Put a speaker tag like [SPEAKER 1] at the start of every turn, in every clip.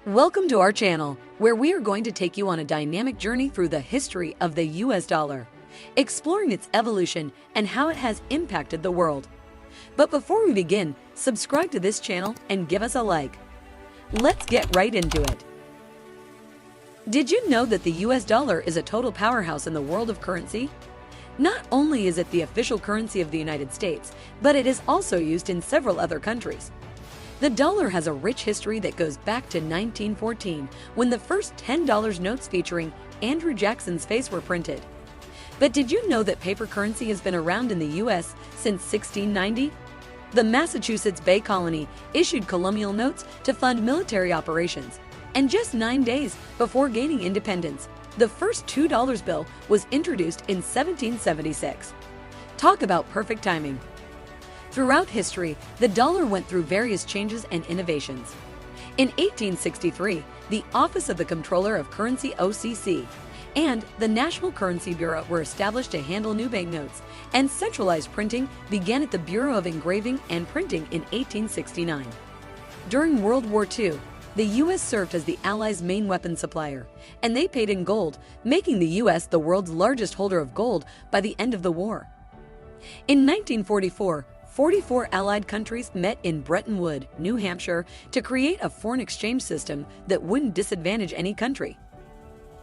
[SPEAKER 1] Welcome to our channel, where we are going to take you on a dynamic journey through the history of the US dollar, exploring its evolution and how it has impacted the world. But before we begin, subscribe to this channel and give us a like. Let's get right into it. Did you know that the US dollar is a total powerhouse in the world of currency? Not only is it the official currency of the United States, but it is also used in several other countries. The dollar has a rich history that goes back to 1914, when the first $10 notes featuring Andrew Jackson's face were printed. But did you know that paper currency has been around in the US since 1690? The Massachusetts Bay Colony issued colonial notes to fund military operations, and just 9 days before gaining independence, the first $2 bill was introduced in 1776. Talk about perfect timing. Throughout history, the dollar went through various changes and innovations. In 1863, the Office of the Comptroller of Currency (OCC) and the National Currency Bureau were established to handle new banknotes, and centralized printing began at the Bureau of Engraving and Printing in 1869. During World War II, the U.S. served as the Allies' main weapon supplier, and they paid in gold, making the U.S. the world's largest holder of gold by the end of the war. In 1944, 44 Allied countries met in Bretton Woods, New Hampshire, to create a foreign exchange system that wouldn't disadvantage any country.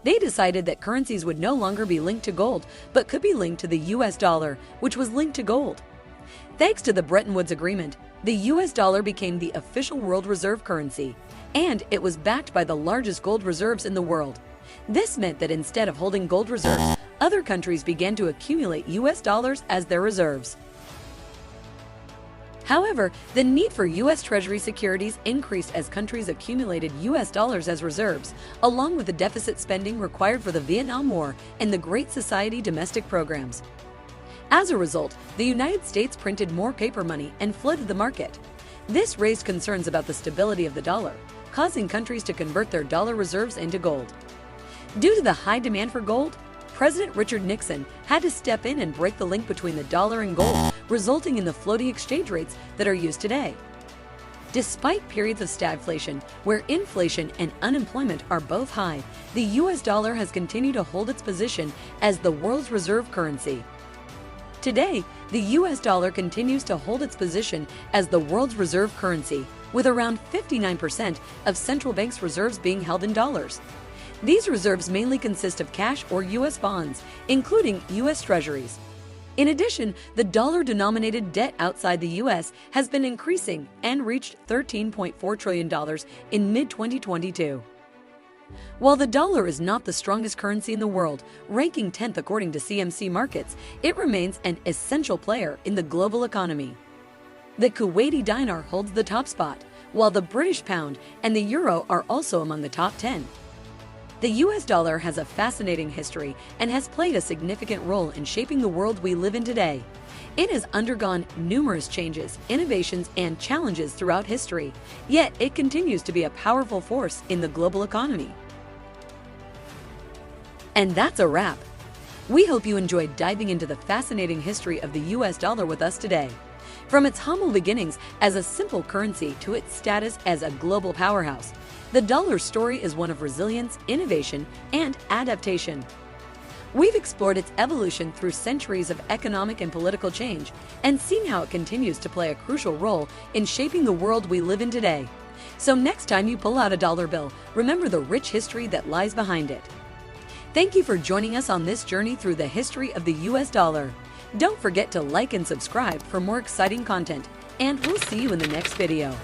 [SPEAKER 1] They decided that currencies would no longer be linked to gold, but could be linked to the US dollar, which was linked to gold. Thanks to the Bretton Woods Agreement, the US dollar became the official world reserve currency, and it was backed by the largest gold reserves in the world. This meant that instead of holding gold reserves, other countries began to accumulate US dollars as their reserves. However, the need for U.S. Treasury securities increased as countries accumulated U.S. dollars as reserves, along with the deficit spending required for the Vietnam War and the Great Society domestic programs. As a result, the United States printed more paper money and flooded the market. This raised concerns about the stability of the dollar, causing countries to convert their dollar reserves into gold. Due to the high demand for gold, President Richard Nixon had to step in and break the link between the dollar and gold, resulting in the floating exchange rates that are used today. Despite periods of stagflation, where inflation and unemployment are both high, the US dollar has continued to hold its position as the world's reserve currency. Today, the US dollar continues to hold its position as the world's reserve currency, with around 59% of central banks' reserves being held in dollars. These reserves mainly consist of cash or U.S. bonds, including U.S. Treasuries. In addition, the dollar-denominated debt outside the U.S. has been increasing and reached $13.4 trillion in mid-2022. While the dollar is not the strongest currency in the world, ranking 10th according to CMC Markets, it remains an essential player in the global economy. The Kuwaiti dinar holds the top spot, while the British pound and the euro are also among the top 10. The US dollar has a fascinating history and has played a significant role in shaping the world we live in today. It has undergone numerous changes, innovations, and challenges throughout history, yet it continues to be a powerful force in the global economy. And that's a wrap. We hope you enjoyed diving into the fascinating history of the US dollar with us today. From its humble beginnings as a simple currency to its status as a global powerhouse, the dollar's story is one of resilience, innovation, and adaptation. We've explored its evolution through centuries of economic and political change and seen how it continues to play a crucial role in shaping the world we live in today. So next time you pull out a dollar bill, remember the rich history that lies behind it. Thank you for joining us on this journey through the history of the US dollar. Don't forget to like and subscribe for more exciting content, and we'll see you in the next video.